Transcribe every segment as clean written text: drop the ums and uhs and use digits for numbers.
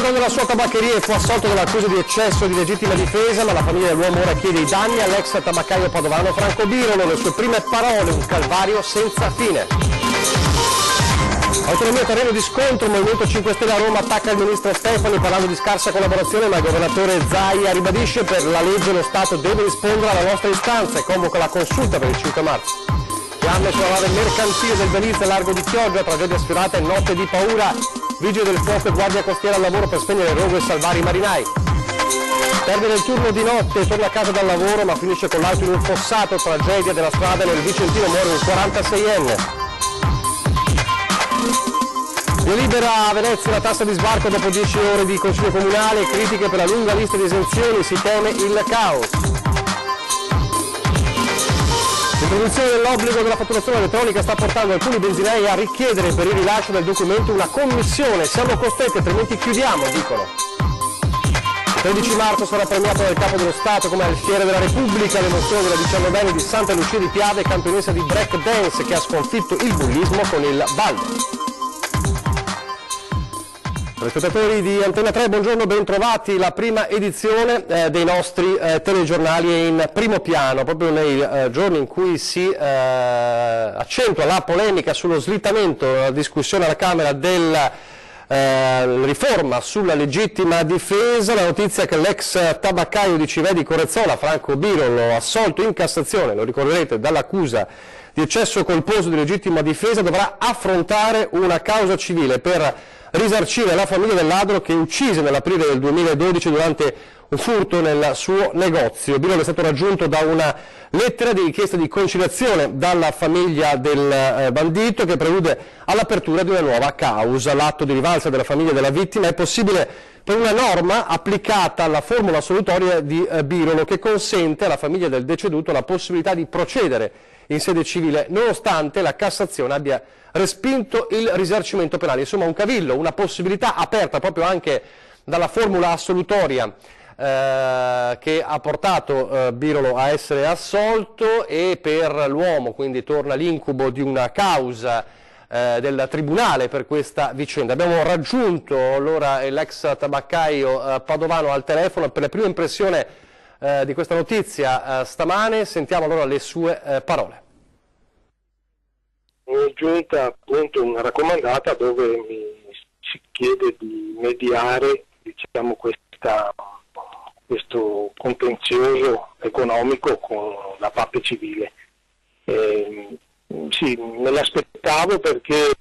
ladro della sua tabaccheria fu assolto dall'accusa di eccesso di legittima difesa, ma la famiglia dell'uomo ora chiede i danni all'ex tabaccaio padovano Franco Birolo. Le sue prime parole, un calvario senza fine. Autonomia terreno di scontro, Movimento 5 Stelle a Roma attacca il ministro Stefani parlando di scarsa collaborazione, ma il governatore Zaia ribadisce per la legge lo Stato deve rispondere alla nostra istanza e convoca la consulta per il 5 marzo. Fiamme sulla nave mercantile del Belize, largo di Chioggia, tragedia sfiorata e notte di paura. Vigili del fuoco e guardia costiera al lavoro per spegnere il rogo e salvare i marinai. Termina il turno di notte, torna a casa dal lavoro ma finisce con l'auto in un fossato, tragedia della strada nel Vicentino, muore un 46enne. Delibera a Venezia la tassa di sbarco dopo 10 ore di consiglio comunale, critiche per la lunga lista di esenzioni, si teme il caos. L'introduzione dell'obbligo della fatturazione elettronica sta portando alcuni benzinai a richiedere per il rilascio del documento una commissione. Siamo costretti, altrimenti chiudiamo, dicono. Il 13 marzo sarà premiato dal Capo dello Stato come alfiere della Repubblica l'emozione della 19enne di Santa Lucia di Piave, campionessa di break dance che ha sconfitto il bullismo con il ballo. Spettatori di Antena 3, buongiorno, ben trovati. La prima edizione dei nostri telegiornali è in primo piano, proprio nei giorni in cui si accentua la polemica sullo slittamento, la discussione alla Camera della riforma sulla legittima difesa. La notizia che l'ex tabaccaio di Civè di Corezzola, Franco Birolo, assolto in Cassazione, lo ricorderete, dall'accusa di eccesso colposo di legittima difesa, dovrà affrontare una causa civile per risarcire la famiglia del ladro che uccise nell'aprile del 2012 durante un furto nel suo negozio. Birolo è stato raggiunto da una lettera di richiesta di conciliazione dalla famiglia del bandito che prelude all'apertura di una nuova causa. L'atto di rivalsa della famiglia della vittima è possibile per una norma applicata alla formula assolutoria di Birolo che consente alla famiglia del deceduto la possibilità di procedere in sede civile nonostante la Cassazione abbia respinto il risarcimento penale. Insomma, un cavillo, una possibilità aperta proprio anche dalla formula assolutoria che ha portato Birolo a essere assolto, e per l'uomo quindi torna l'incubo di una causa del tribunale per questa vicenda. Abbiamo raggiunto allora l'ex tabaccaio padovano al telefono per la prima impressione di questa notizia stamane. Sentiamo allora le sue parole. Mi è giunta appunto una raccomandata dove si chiede di mediare, diciamo, questo contenzioso economico con la parte civile. Sì, me l'aspettavo perché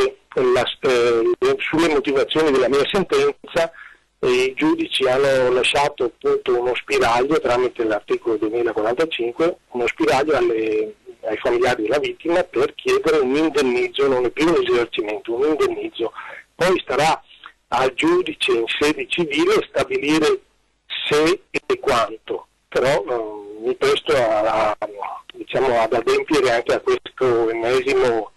sulle motivazioni della mia sentenza i giudici hanno lasciato appunto uno spiraglio tramite l'articolo 2045, uno spiraglio ai familiari della vittima per chiedere un indennizzo, non è più un risarcimento, un indennizzo. Poi starà al giudice in sede civile stabilire se e quanto, però mi presto ad adempiere anche a questo ennesimo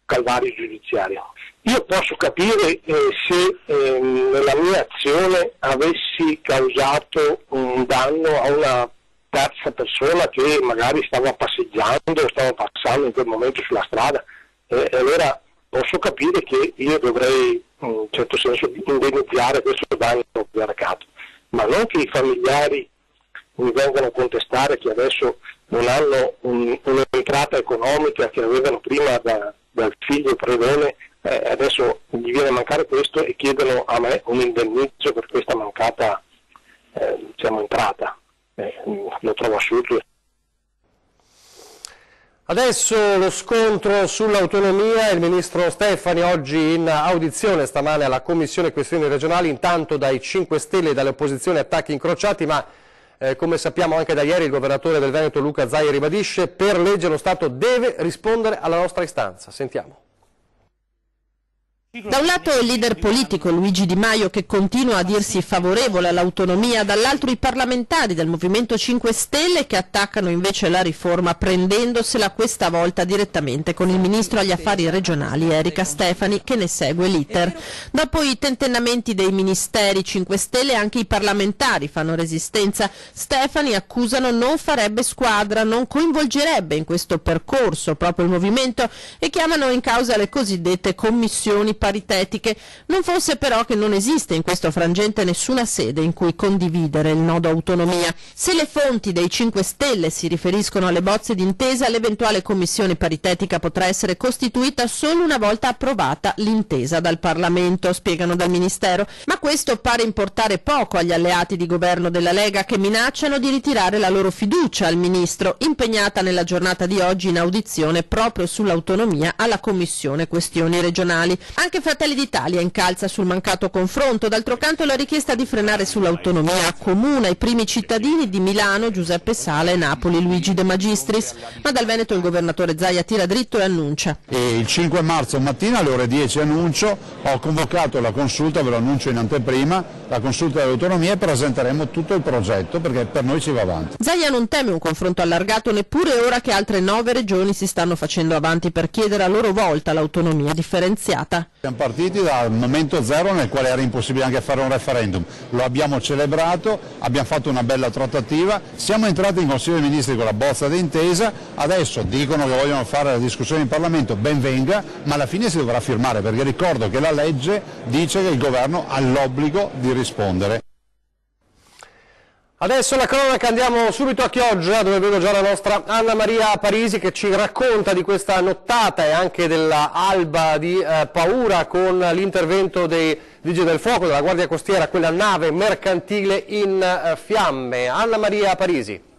calvario giudiziario. Io posso capire se nella mia azione avessi causato un danno a una terza persona che magari stava passeggiando o stava passando in quel momento sulla strada, e allora posso capire che io dovrei in un certo senso indennizzare questo danno che ho arrecato, ma non che i familiari mi vengano a contestare che adesso non hanno un'entrata economica che avevano prima dal figlio predone, adesso gli viene a mancare questo e chiedono a me un indennizzo per questa mancata entrata. Lo trovo assurdo. Adesso lo scontro sull'autonomia, il ministro Stefani oggi in audizione stamane alla Commissione Questioni Regionali, intanto dai 5 Stelle e dalle opposizioni attacchi incrociati, ma come sappiamo anche da ieri il governatore del Veneto Luca Zaia ribadisce per legge lo Stato deve rispondere alla nostra istanza. Sentiamo. Da un lato il leader politico Luigi Di Maio che continua a dirsi favorevole all'autonomia, dall'altro i parlamentari del Movimento 5 Stelle che attaccano invece la riforma prendendosela questa volta direttamente con il ministro agli affari regionali Erika Stefani che ne segue l'iter. Dopo i tentennamenti dei ministeri 5 Stelle anche i parlamentari fanno resistenza. Stefani accusano non farebbe squadra, non coinvolgerebbe in questo percorso proprio il movimento e chiamano in causa le cosiddette commissioni paritetiche, non fosse però che non esiste in questo frangente nessuna sede in cui condividere il nodo autonomia. Se le fonti dei 5 Stelle si riferiscono alle bozze d'intesa, l'eventuale commissione paritetica potrà essere costituita solo una volta approvata l'intesa dal Parlamento, spiegano dal Ministero, ma questo pare importare poco agli alleati di governo della Lega, che minacciano di ritirare la loro fiducia al Ministro, impegnata nella giornata di oggi in audizione proprio sull'autonomia alla Commissione Questioni Regionali. Anche Fratelli d'Italia incalza sul mancato confronto, d'altro canto la richiesta di frenare sull'autonomia accomuna i primi cittadini di Milano, Giuseppe Sala, e Napoli, Luigi De Magistris, ma dal Veneto il governatore Zaia tira dritto e annuncia. E il 5 marzo mattina alle ore 10 annuncio, ho convocato la consulta, ve lo annuncio in anteprima, la consulta dell'autonomia, e presenteremo tutto il progetto perché per noi ci va avanti. Zaia non teme un confronto allargato neppure ora che altre 9 regioni si stanno facendo avanti per chiedere a loro volta l'autonomia differenziata. Siamo partiti dal momento zero nel quale era impossibile anche fare un referendum, lo abbiamo celebrato, abbiamo fatto una bella trattativa, siamo entrati in Consiglio dei Ministri con la bozza d'intesa, adesso dicono che vogliono fare la discussione in Parlamento, ben venga, ma alla fine si dovrà firmare, perché ricordo che la legge dice che il governo ha l'obbligo di rispondere. Adesso la cronaca, andiamo subito a Chioggia, dove vedo già la nostra Anna Maria Parisi che ci racconta di questa nottata e anche dell'alba di paura con l'intervento dei Vigili del Fuoco, della Guardia Costiera, quella nave mercantile in fiamme. Anna Maria Parisi.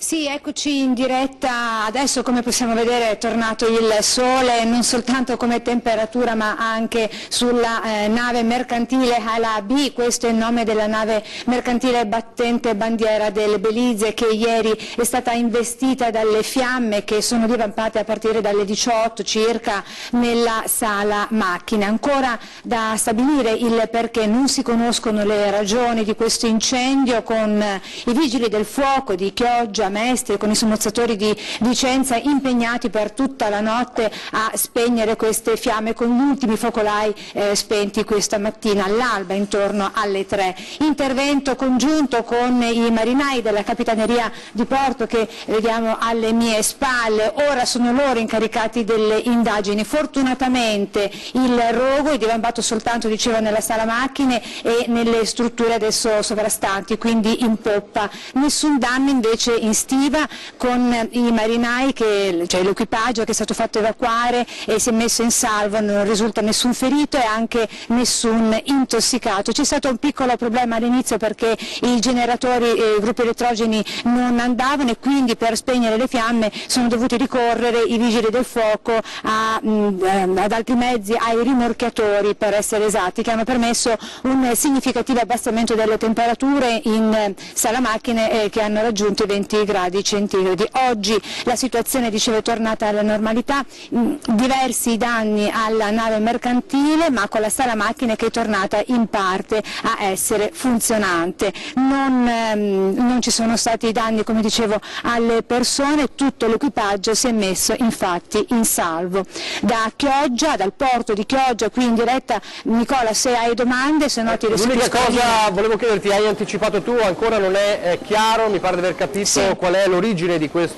Sì, eccoci in diretta. Adesso, come possiamo vedere, è tornato il sole, non soltanto come temperatura ma anche sulla nave mercantile Hala B. Questo è il nome della nave mercantile battente bandiera del Belize, che ieri è stata investita dalle fiamme che sono divampate a partire dalle 18 circa nella sala macchine. Ancora da stabilire il perché, non si conoscono le ragioni di questo incendio, con i vigili del fuoco di Chioggia, Mestre, con i sommozzatori di Vicenza impegnati per tutta la notte a spegnere queste fiamme, con gli ultimi focolai spenti questa mattina all'alba intorno alle 3. Intervento congiunto con i marinai della Capitaneria di Porto che vediamo alle mie spalle. Ora sono loro incaricati delle indagini. Fortunatamente il rogo è divampato soltanto, dicevo, nella sala macchine e nelle strutture adesso sovrastanti, quindi in poppa. Nessun danno invece in stiva, con i marinai, cioè l'equipaggio che è stato fatto evacuare e si è messo in salvo, non risulta nessun ferito e anche nessun intossicato. C'è stato un piccolo problema all'inizio perché i generatori e i gruppi elettrogeni non andavano, e quindi per spegnere le fiamme sono dovuti ricorrere i vigili del fuoco ad altri mezzi, ai rimorchiatori per essere esatti, che hanno permesso un significativo abbassamento delle temperature in sala macchine che hanno raggiunto i 20 gradi centigradi. Oggi la situazione, dicevo, è tornata alla normalità, diversi danni alla nave mercantile, ma con la sala macchine che è tornata in parte a essere funzionante. Non ci sono stati danni, come dicevo, alle persone, tutto l'equipaggio si è messo infatti in salvo. Da Chioggia, dal porto di Chioggia, qui in diretta, Nicola, se hai domande, se no ti restituisco. L'unica cosa volevo chiederti, hai anticipato tu, ancora non è chiaro, mi pare di aver capito, sì, qual è l'origine di questo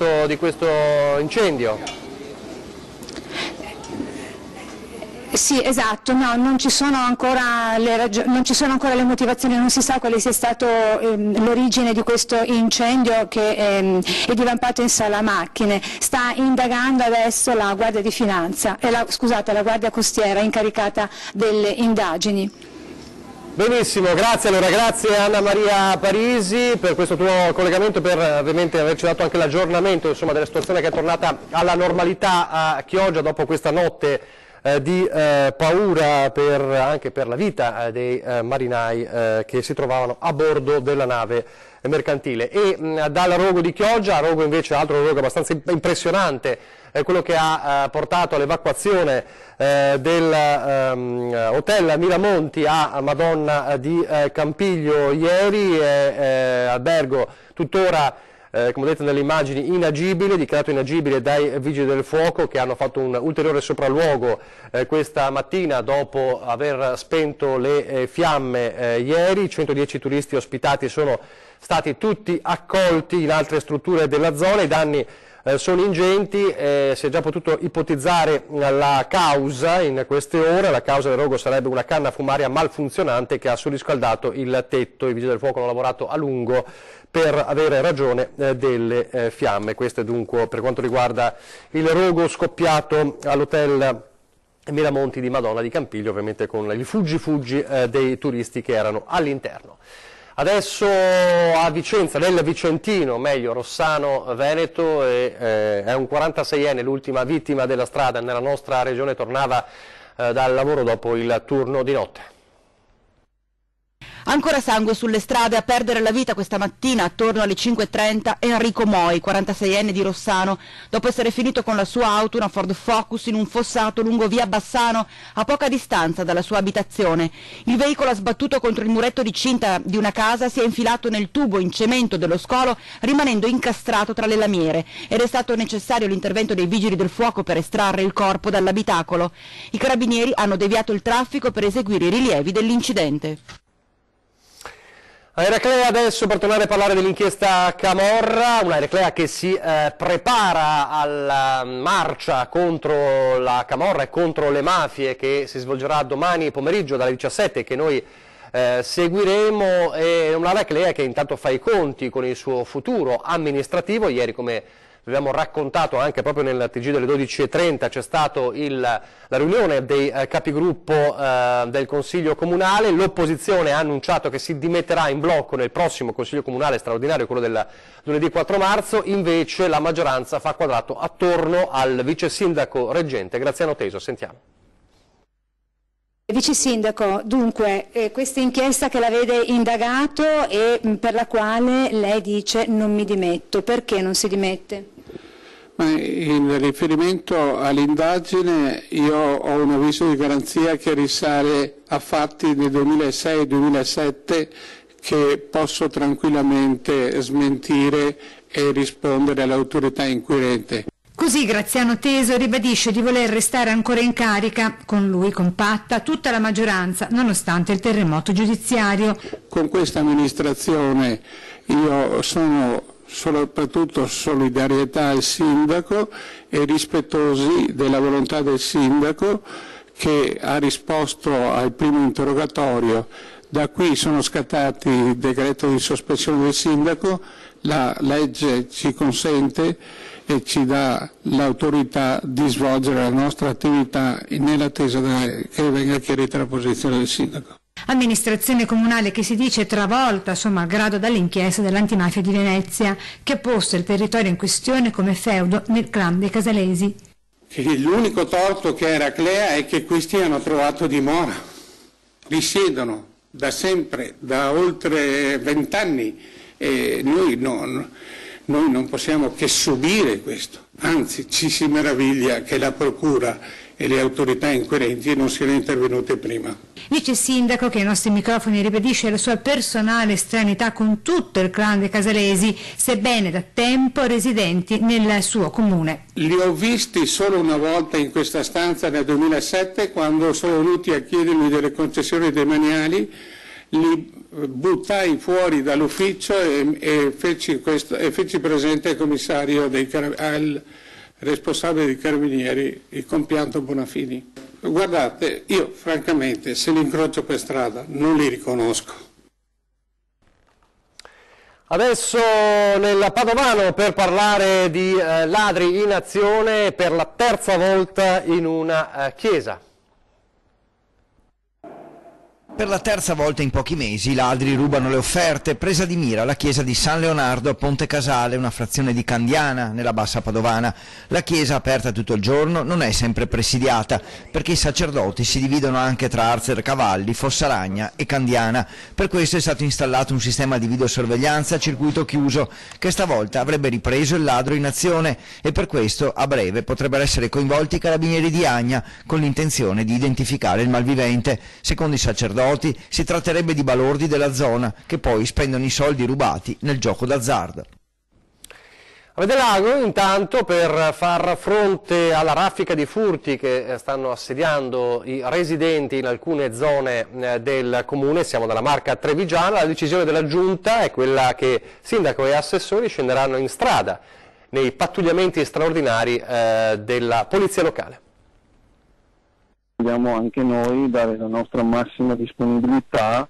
incendio. Sì, esatto, no, non ci sono ancora le motivazioni, non si sa quale sia stato l'origine di questo incendio che è divampato in sala macchine. Sta indagando adesso la Guardia di Finanza, la Guardia Costiera incaricata delle indagini. Benissimo, grazie allora, grazie Anna Maria Parisi per questo tuo collegamento, per ovviamente averci dato anche l'aggiornamento, insomma, della situazione che è tornata alla normalità a Chioggia dopo questa notte di paura anche per la vita dei marinai che si trovavano a bordo della nave mercantile. E dal rogo di Chioggia a rogo invece, altro rogo abbastanza impressionante, quello che ha portato all'evacuazione del hotel Miramonti a Madonna di Campiglio ieri, albergo tuttora come vedete nelle immagini inagibile, dichiarato inagibile dai vigili del fuoco, che hanno fatto un ulteriore sopralluogo questa mattina dopo aver spento le fiamme ieri. 110 turisti ospitati sono stati tutti accolti in altre strutture della zona. I danni sono ingenti. Si è già potuto ipotizzare la causa in queste ore. La causa del rogo sarebbe una canna fumaria malfunzionante che ha surriscaldato il tetto. I vigili del fuoco hanno lavorato a lungo per avere ragione delle fiamme. Questo è dunque per quanto riguarda il rogo scoppiato all'hotel Miramonti di Madonna di Campiglio, ovviamente con il fuggi dei turisti che erano all'interno. Adesso a Vicenza, nel Vicentino, meglio Rossano Veneto, è un 46enne, l'ultima vittima della strada nella nostra regione, tornava dal lavoro dopo il turno di notte. Ancora sangue sulle strade. A perdere la vita questa mattina attorno alle 5:30 Enrico Moi, 46enne di Rossano, dopo essere finito con la sua auto, una Ford Focus, in un fossato lungo via Bassano, a poca distanza dalla sua abitazione. Il veicolo ha sbattuto contro il muretto di cinta di una casa, si è infilato nel tubo in cemento dello scolo, rimanendo incastrato tra le lamiere, ed è stato necessario l'intervento dei vigili del fuoco per estrarre il corpo dall'abitacolo. I carabinieri hanno deviato il traffico per eseguire i rilievi dell'incidente. Eraclea adesso per tornare a parlare dell'inchiesta Camorra, una Eraclea che si prepara alla marcia contro la Camorra e contro le mafie che si svolgerà domani pomeriggio dalle 17, che noi seguiremo, e una Eraclea che intanto fa i conti con il suo futuro amministrativo. Ieri, come abbiamo raccontato anche proprio nel TG delle 12:30, c'è stata la riunione dei capigruppo del Consiglio Comunale. L'opposizione ha annunciato che si dimetterà in blocco nel prossimo Consiglio Comunale straordinario, quello del lunedì 4 marzo, invece la maggioranza fa quadrato attorno al vice sindaco reggente Graziano Teso. Sentiamo. Vice Sindaco, dunque, questa inchiesta che la vede indagato e per la quale lei dice non mi dimetto, perché non si dimette? Ma in riferimento all'indagine io ho un avviso di garanzia che risale a fatti del 2006-2007 che posso tranquillamente smentire e rispondere all'autorità inquirente. Così Graziano Teso ribadisce di voler restare ancora in carica, con lui compatta tutta la maggioranza, nonostante il terremoto giudiziario. Con questa amministrazione io sono soprattutto solidarietà al sindaco e rispettosi della volontà del sindaco che ha risposto al primo interrogatorio. Da qui sono scattati il decreto di sospensione del sindaco, la legge ci consente e ci dà l'autorità di svolgere la nostra attività nell'attesa che venga chiarita la posizione del sindaco. Amministrazione comunale che si dice travolta, malgrado dall'inchiesta dell'antimafia di Venezia, che ha posto il territorio in questione come feudo nel clan dei Casalesi. L'unico torto che era Eraclea è che questi hanno trovato dimora, risiedono da sempre, da oltre 20 anni, e noi non possiamo che subire questo, anzi ci si meraviglia che la procura e le autorità inquirenti non siano intervenute prima. Vice Sindaco che ai nostri microfoni ribadisce la sua personale estraneità con tutto il clan dei Casalesi, sebbene da tempo residenti nel suo comune. Li ho visti solo una volta in questa stanza nel 2007 quando sono venuti a chiedermi delle concessioni demaniali. Li buttai fuori dall'ufficio e feci presente al commissario al responsabile dei Carabinieri, il compianto Bonafini. Guardate, io francamente se li incrocio per strada non li riconosco. Adesso nel Padovano per parlare di ladri in azione per la terza volta in una chiesa. Per la terza volta in pochi mesi i ladri rubano le offerte, presa di mira la chiesa di San Leonardo a Ponte Casale, una frazione di Candiana, nella Bassa Padovana. La chiesa, aperta tutto il giorno, non è sempre presidiata, perché i sacerdoti si dividono anche tra Arzer Cavalli, Fossaragna e Candiana. Per questo è stato installato un sistema di videosorveglianza a circuito chiuso, che stavolta avrebbe ripreso il ladro in azione, e per questo a breve potrebbero essere coinvolti i carabinieri di Agna, con l'intenzione di identificare il malvivente. Secondo i sacerdoti si tratterebbe di balordi della zona che poi spendono i soldi rubati nel gioco d'azzardo. A Vedelago intanto per far fronte alla raffica di furti che stanno assediando i residenti in alcune zone del comune, siamo dalla Marca Trevigiana, la decisione della Giunta è quella che sindaco e assessori scenderanno in strada nei pattugliamenti straordinari della Polizia Locale. Vogliamo anche noi dare la nostra massima disponibilità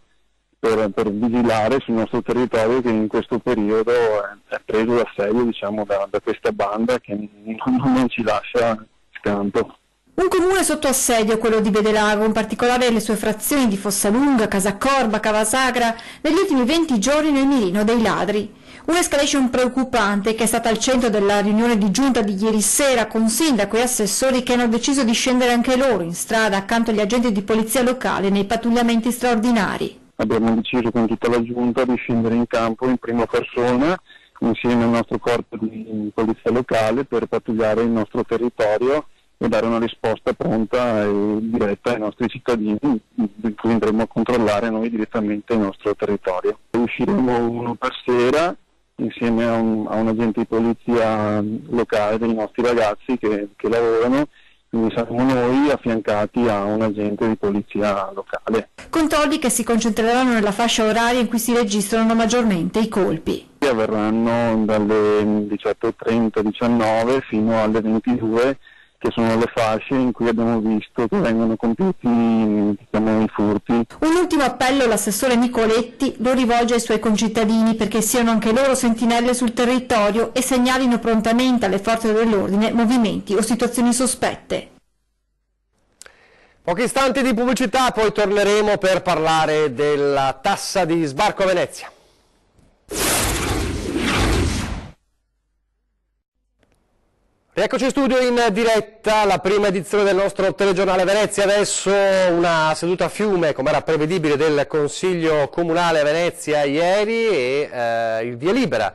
per vigilare sul nostro territorio, che in questo periodo è preso d'assedio, diciamo, da questa banda che non ci lascia scampo. Un comune sotto assedio, quello di Bedelago, in particolare le sue frazioni di Fossalunga, Casacorba, Cavasagra, negli ultimi 20 giorni nel mirino dei ladri. Un'escalation preoccupante che è stata al centro della riunione di giunta di ieri sera con sindaco e assessori che hanno deciso di scendere anche loro in strada accanto agli agenti di polizia locale nei pattugliamenti straordinari. Abbiamo deciso con tutta la giunta di scendere in campo in prima persona insieme al nostro corpo di polizia locale per pattugliare il nostro territorio e dare una risposta pronta e diretta ai nostri cittadini, di cui andremo a controllare noi direttamente il nostro territorio. Usciremo uno per sera insieme a un agente di polizia locale dei nostri ragazzi che lavorano, quindi saremo noi affiancati a un agente di polizia locale. Controlli che si concentreranno nella fascia oraria in cui si registrano maggiormente i colpi. Avverranno dalle 18:30-19 fino alle 22, che sono le fasce in cui abbiamo visto che vengono compiuti, diciamo, i furti. Un ultimo appello l'assessore Nicoletti lo rivolge ai suoi concittadini perché siano anche loro sentinelle sul territorio e segnalino prontamente alle forze dell'ordine movimenti o situazioni sospette. Pochi istanti di pubblicità, poi torneremo per parlare della tassa di sbarco a Venezia. Eccoci in studio in diretta, la prima edizione del nostro telegiornale Venezia. Adesso una seduta a fiume, come era prevedibile, del Consiglio Comunale a Venezia ieri e il via libera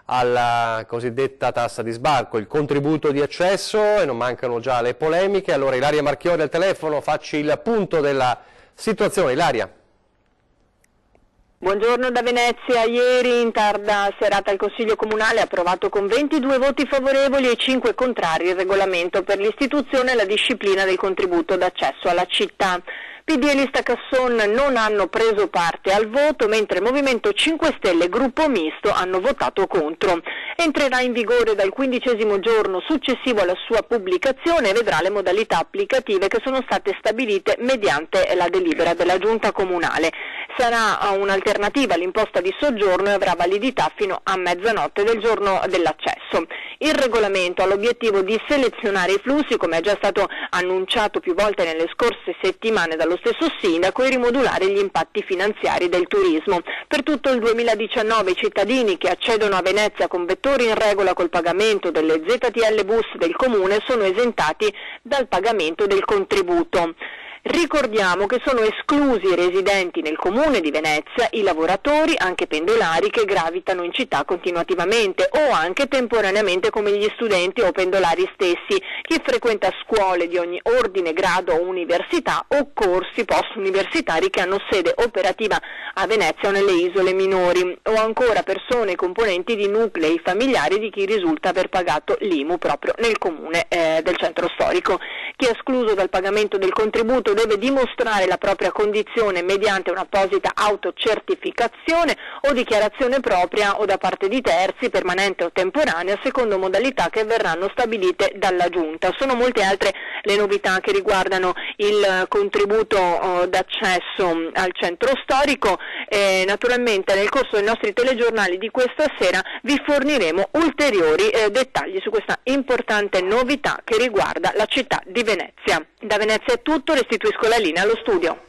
alla cosiddetta tassa di sbarco, il contributo di accesso, e non mancano già le polemiche. Allora Ilaria Marchiori al telefono, facci il punto della situazione. Ilaria. Buongiorno da Venezia. Ieri in tarda serata il Consiglio Comunale ha approvato con 22 voti favorevoli e 5 contrari il regolamento per l'istituzione e la disciplina del contributo d'accesso alla città. PD e Lista Casson non hanno preso parte al voto, mentre Movimento 5 Stelle e Gruppo Misto hanno votato contro. Entrerà in vigore dal 15° giorno successivo alla sua pubblicazione e vedrà le modalità applicative che sono state stabilite mediante la delibera della Giunta Comunale. Sarà un'alternativa all'imposta di soggiorno e avrà validità fino a mezzanotte del giorno dell'accesso. Il regolamento ha l'obiettivo di selezionare i flussi, come è già stato annunciato più volte nelle scorse settimane dallo stesso sindaco, e rimodulare gli impatti finanziari del turismo. Per tutto il 2019 i cittadini che accedono a Venezia con vettori in regola col pagamento delle ZTL bus del comune sono esentati dal pagamento del contributo. Ricordiamo che sono esclusi i residenti nel comune di Venezia, i lavoratori, anche pendolari, che gravitano in città continuativamente o anche temporaneamente come gli studenti o pendolari stessi, chi frequenta scuole di ogni ordine, grado o università o corsi post-universitari che hanno sede operativa a Venezia o nelle isole minori, o ancora persone componenti di nuclei familiari di chi risulta aver pagato l'IMU proprio nel comune del centro storico. Chi è escluso dal pagamento del contributo deve dimostrare la propria condizione mediante un'apposita autocertificazione o dichiarazione propria o da parte di terzi, permanente o temporanea, secondo modalità che verranno stabilite dalla Giunta. Sono molte altre le novità che riguardano il contributo d'accesso al centro storico. Naturalmente nel corso dei nostri telegiornali di questa sera vi forniremo ulteriori dettagli su questa importante novità che riguarda la città di Venezia. Da Venezia è tutto, restituisco la linea allo studio.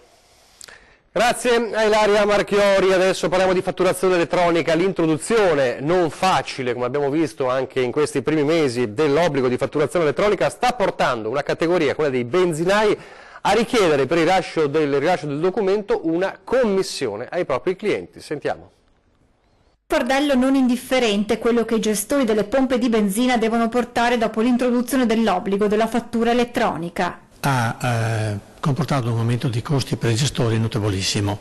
Grazie a Ilaria Marchiori. Adesso parliamo di fatturazione elettronica. L'introduzione non facile, come abbiamo visto anche in questi primi mesi, dell'obbligo di fatturazione elettronica sta portando una categoria, quella dei benzinai, a richiedere per il rilascio del documento una commissione ai propri clienti. Sentiamo. Fardello non indifferente quello che i gestori delle pompe di benzina devono portare dopo l'introduzione dell'obbligo della fattura elettronica. Ha comportato un aumento di costi per i gestori notevolissimo.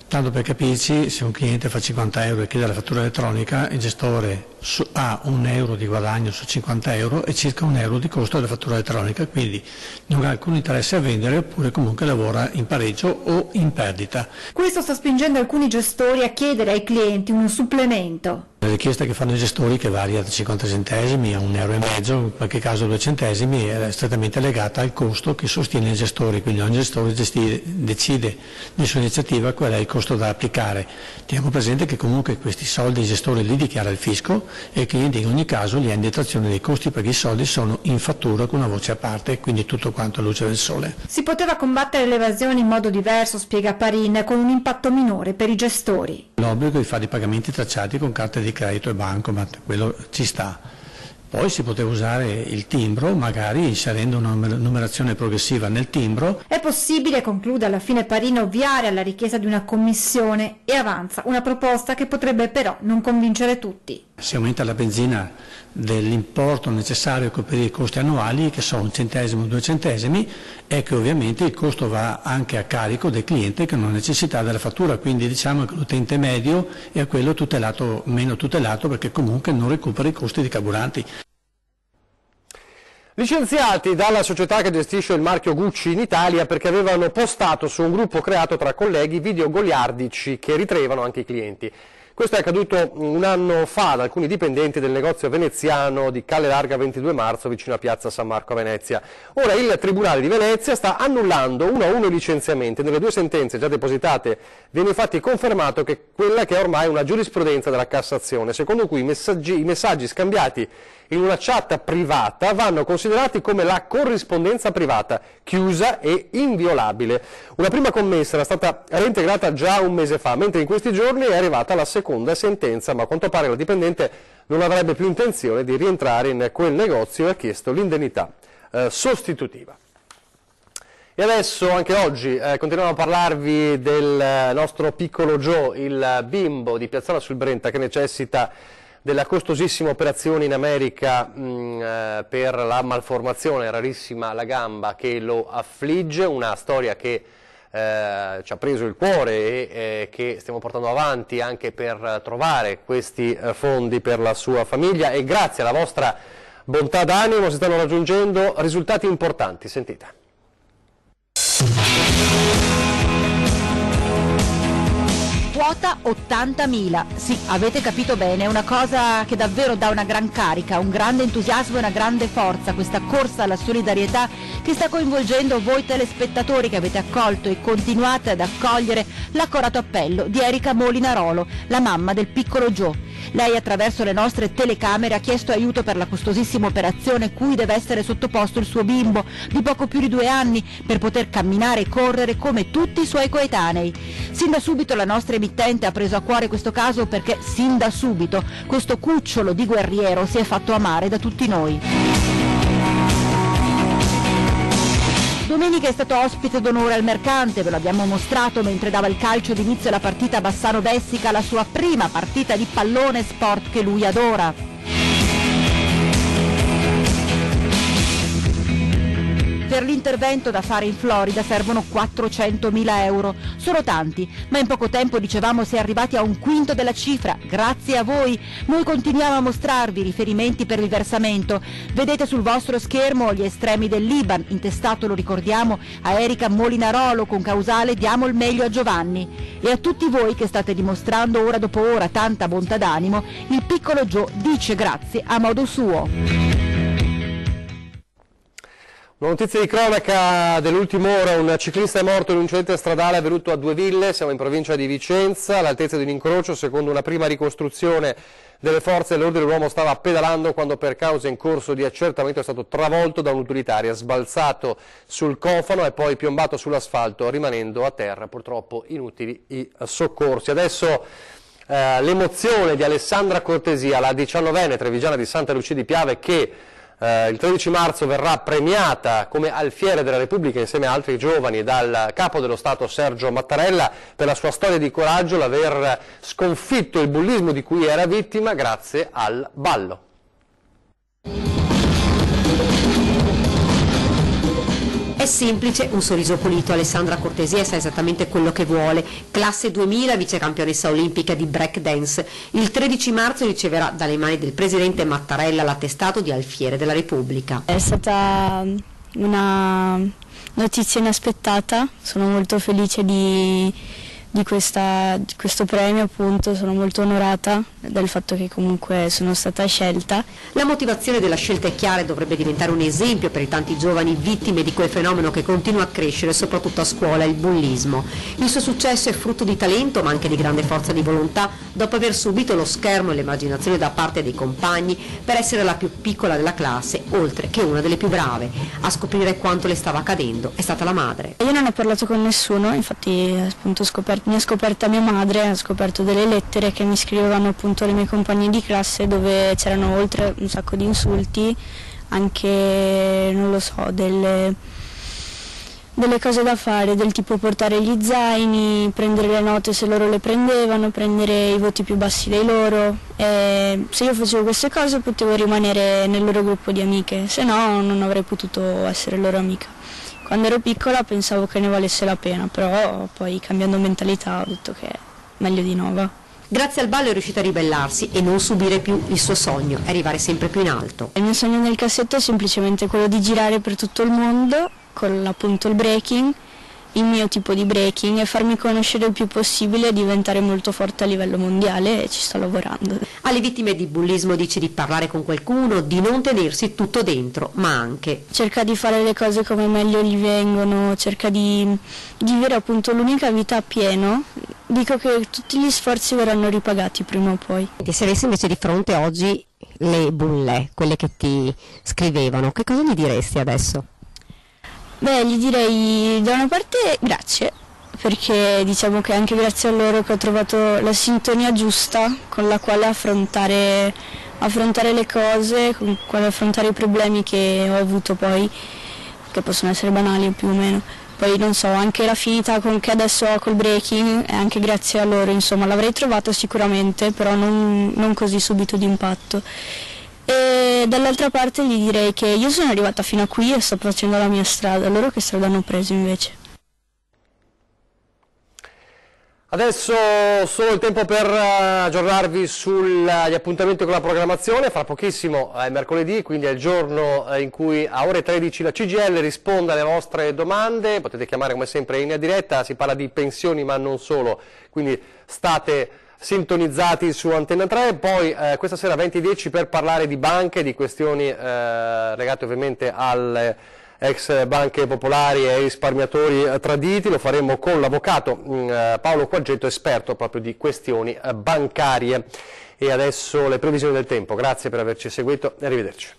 Tanto per capirci, se un cliente fa 50 euro e chiede la fattura elettronica, il gestore ha 1 euro di guadagno su 50 euro e circa 1 euro di costo della fattura elettronica, quindi non ha alcun interesse a vendere, oppure comunque lavora in pareggio o in perdita. Questo sta spingendo alcuni gestori a chiedere ai clienti un supplemento. La richiesta che fanno i gestori, che varia da 50 centesimi a €1,50, in qualche caso 2 centesimi, è strettamente legata al costo che sostiene il gestore, quindi ogni gestore decide di sua iniziativa qual è il costo da applicare. Teniamo presente che comunque questi soldi il gestore li dichiara il fisco e il cliente in ogni caso gli ha in detrazione dei costi perché i soldi sono in fattura con una voce a parte, quindi tutto quanto a luce del sole. Si poteva combattere l'evasione in modo diverso, spiega Parin, con un impatto minore per i gestori. L'obbligo di fare i pagamenti tracciati con carte di credito e bancomat, quello ci sta. Poi si poteva usare il timbro, magari inserendo una numerazione progressiva nel timbro. È possibile, conclude alla fine Parin, ovviare alla richiesta di una commissione e avanza una proposta che potrebbe però non convincere tutti. Si aumenta la benzina dell'importo necessario a coprire i costi annuali, che sono 1 centesimo o 2 centesimi, e che ovviamente il costo va anche a carico del cliente che non ha necessità della fattura, quindi diciamo che l'utente medio è quello tutelato, meno tutelato, perché comunque non recupera i costi di carburanti. Licenziati dalla società che gestisce il marchio Gucci in Italia perché avevano postato su un gruppo creato tra colleghi video goliardici che ritraevano anche i clienti. Questo è accaduto un anno fa ad alcuni dipendenti del negozio veneziano di Calle Larga 22 marzo vicino a Piazza San Marco a Venezia. Ora il Tribunale di Venezia sta annullando uno a uno i licenziamenti. Nelle 2 sentenze già depositate viene infatti confermato che quella che è ormai una giurisprudenza della Cassazione, secondo cui i messaggi scambiati in una chat privata vanno considerati come la corrispondenza privata, chiusa e inviolabile. Una prima commessa era stata reintegrata già un mese fa, mentre in questi giorni è arrivata la seconda sentenza, ma a quanto pare la dipendente non avrebbe più intenzione di rientrare in quel negozio e ha chiesto l'indennità sostitutiva. E adesso, anche oggi, continuiamo a parlarvi del nostro piccolo Joe, il bimbo di Piazzale sul Brenta che necessita della costosissima operazione in America per la malformazione rarissima alla gamba che lo affligge, una storia che ci ha preso il cuore e che stiamo portando avanti anche per trovare questi fondi per la sua famiglia, e grazie alla vostra bontà d'animo si stanno raggiungendo risultati importanti. Sentite. Quota 80.000, sì, avete capito bene, è una cosa che davvero dà una gran carica, un grande entusiasmo e una grande forza, questa corsa alla solidarietà che sta coinvolgendo voi telespettatori che avete accolto e continuate ad accogliere l'accorato appello di Erika Molinarolo, la mamma del piccolo Joe. Lei attraverso le nostre telecamere ha chiesto aiuto per la costosissima operazione cui deve essere sottoposto il suo bimbo di poco più di 2 anni per poter camminare e correre come tutti i suoi coetanei. Sin da subito la nostra emittente ha preso a cuore questo caso perché sin da subito questo cucciolo di guerriero si è fatto amare da tutti noi. Domenica è stato ospite d'onore al Mercante, ve lo abbiamo mostrato mentre dava il calcio d'inizio alla partita Bassano-Dessica, la sua prima partita di pallone, sport che lui adora. Per l'intervento da fare in Florida servono 400.000 euro. Sono tanti, ma in poco tempo, dicevamo, si è arrivati a un quinto della cifra. Grazie a voi. Noi continuiamo a mostrarvi riferimenti per il versamento. Vedete sul vostro schermo gli estremi del Liban, intestato, lo ricordiamo, a Erika Molinarolo con causale Diamo il meglio a Giovanni. E a tutti voi che state dimostrando ora dopo ora tanta bontà d'animo, il piccolo Joe dice grazie a modo suo. Una notizia di cronaca dell'ultima ora: un ciclista è morto in un incidente stradale avvenuto a Due Ville, siamo in provincia di Vicenza, all'altezza di un incrocio. Secondo una prima ricostruzione delle forze dell'ordine l'uomo stava pedalando quando per causa in corso di accertamento è stato travolto da un'utilitaria, sbalzato sul cofano e poi piombato sull'asfalto rimanendo a terra, purtroppo inutili i soccorsi. Adesso l'emozione di Alessandra Cortesia, la 19enne trevigiana di Santa Lucia di Piave, che il 13 marzo verrà premiata come alfiere della Repubblica insieme a altri giovani dal capo dello Stato Sergio Mattarella per la sua storia di coraggio, l'aver sconfitto il bullismo di cui era vittima grazie al ballo. È semplice, un sorriso pulito. Alessandra Cortesia sa esattamente quello che vuole. Classe 2000, vicecampionessa olimpica di break dance. Il 13 marzo riceverà dalle mani del presidente Mattarella l'attestato di alfiere della Repubblica. È stata una notizia inaspettata, sono molto felice di di questo premio, appunto. Sono molto onorata del fatto che comunque sono stata scelta. La motivazione della scelta è chiara e dovrebbe diventare un esempio per i tanti giovani vittime di quel fenomeno che continua a crescere soprattutto a scuola, il bullismo. Il suo successo è frutto di talento ma anche di grande forza di volontà, dopo aver subito lo schermo e l'emarginazione da parte dei compagni per essere la più piccola della classe, oltre che una delle più brave. A scoprire quanto le stava accadendo è stata la madre. Io non ho parlato con nessuno, infatti appunto mi ha scoperta mia madre, ha scoperto delle lettere che mi scrivevano appunto le mie compagne di classe, dove c'erano oltre un sacco di insulti, anche, non lo so, delle cose da fare, del tipo portare gli zaini, prendere le note se loro le prendevano, prendere i voti più bassi dei loro. E se io facevo queste cose potevo rimanere nel loro gruppo di amiche, se no non avrei potuto essere loro amica. Quando ero piccola pensavo che ne valesse la pena, però poi cambiando mentalità ho detto che è meglio di no, va. Grazie al ballo è riuscita a ribellarsi e non subire più il suo sogno, arrivare sempre più in alto. Il mio sogno nel cassetto è semplicemente quello di girare per tutto il mondo con appunto il breaking, il mio tipo di breaking, e farmi conoscere il più possibile e diventare molto forte a livello mondiale, e ci sto lavorando. Alle vittime di bullismo dice di parlare con qualcuno, di non tenersi tutto dentro, ma anche cerca di fare le cose come meglio gli vengono, cerca di vivere appunto l'unica vita a pieno. Dico che tutti gli sforzi verranno ripagati prima o poi. E se avessi invece di fronte oggi le bulle, quelle che ti scrivevano, che cosa gli diresti adesso? Beh, gli direi da una parte grazie, perché diciamo che anche grazie a loro che ho trovato la sintonia giusta con la quale affrontare le cose, con la quale affrontare i problemi che ho avuto poi, che possono essere banali più o meno. Poi non so, anche la finita che adesso ho col breaking è anche grazie a loro, insomma l'avrei trovato sicuramente, però non così subito d'impatto. E dall'altra parte gli direi che io sono arrivata fino a qui e sto facendo la mia strada, loro che strada hanno preso invece. Adesso solo il tempo per aggiornarvi sugli appuntamenti con la programmazione. Fra pochissimo è mercoledì, quindi è il giorno in cui a ore 13 la CGIL risponde alle vostre domande. Potete chiamare come sempre in linea diretta, si parla di pensioni ma non solo, quindi state sintonizzati su Antenna 3, poi questa sera 20:10 per parlare di banche, di questioni legate ovviamente alle ex banche popolari e ai risparmiatori traditi. Lo faremo con l'avvocato Paolo Quaggetto, esperto proprio di questioni bancarie. E adesso le previsioni del tempo. Grazie per averci seguito e arrivederci.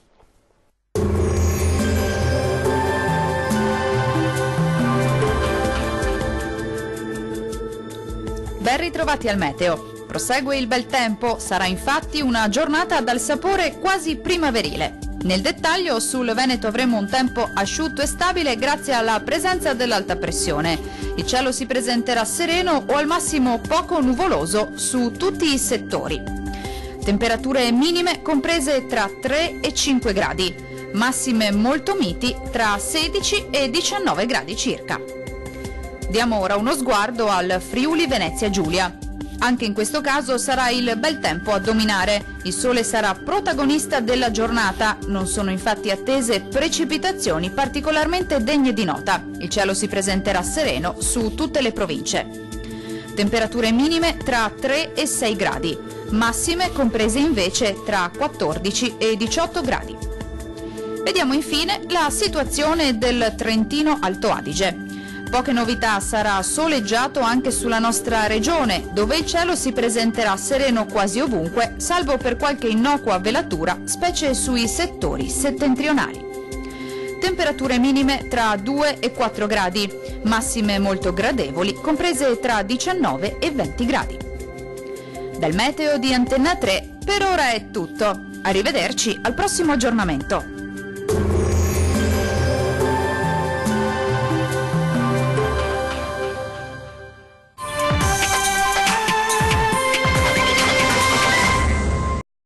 Ben ritrovati al meteo. Prosegue il bel tempo, sarà infatti una giornata dal sapore quasi primaverile. Nel dettaglio, sul Veneto avremo un tempo asciutto e stabile grazie alla presenza dell'alta pressione. Il cielo si presenterà sereno o al massimo poco nuvoloso su tutti i settori. Temperature minime comprese tra 3 e 5 gradi, massime molto miti tra 16 e 19 gradi circa. Diamo ora uno sguardo al Friuli Venezia Giulia. Anche in questo caso sarà il bel tempo a dominare. Il sole sarà protagonista della giornata, non sono infatti attese precipitazioni particolarmente degne di nota. Il cielo si presenterà sereno su tutte le province. Temperature minime tra 3 e 6 gradi, massime comprese invece tra 14 e 18 gradi. Vediamo infine la situazione del Trentino Alto Adige. Poche novità, sarà soleggiato anche sulla nostra regione, dove il cielo si presenterà sereno quasi ovunque, salvo per qualche innocua velatura, specie sui settori settentrionali. Temperature minime tra 2 e 4 gradi, massime molto gradevoli, comprese tra 19 e 20 gradi. Dal meteo di Antenna 3 per ora è tutto. Arrivederci al prossimo aggiornamento.